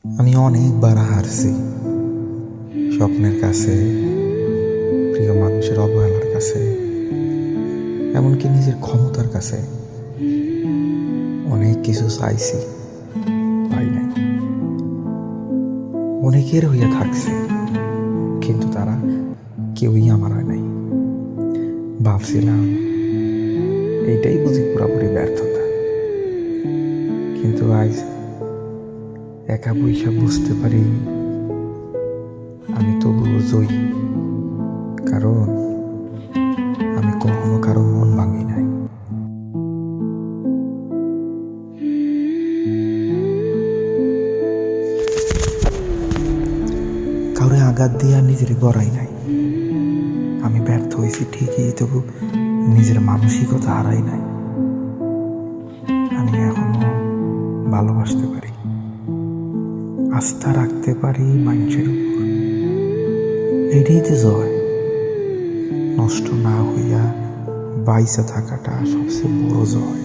আমি অনেকবার হারছি, স্বপ্নের কাছে, প্রিয় মানুষের অবহেলার কাছে, এমনকি নিজের ক্ষমতার কাছে। অনেক কিছু চাইছি, পাই নাই। অনেকের হইয়া থাকছে, কিন্তু তারা কেউই আমার হয় নাই। ভাবছিলাম এইটাই বুঝি পুরোপুরি ব্যর্থতা, কিন্তু আজ একা বইসা বুঝতে পারি আমি তবুও জয়ী, কারণ আমি কখনো কারো মন ভাঙি নাই। কাউরে আঘাত দিয়ে নিজের গড়াই নাই। আমি ব্যর্থ হয়েছি ঠিকই, তবু নিজের মানসিকতা হারাই নাই। আমি এখনো ভালোবাসতে পারি, আস্থা রাখতে পারি মানুষের উপর। এইটাই তো জয়। নষ্ট না হইয়া বাইসা থাকাটা সবচেয়ে বড় জয়।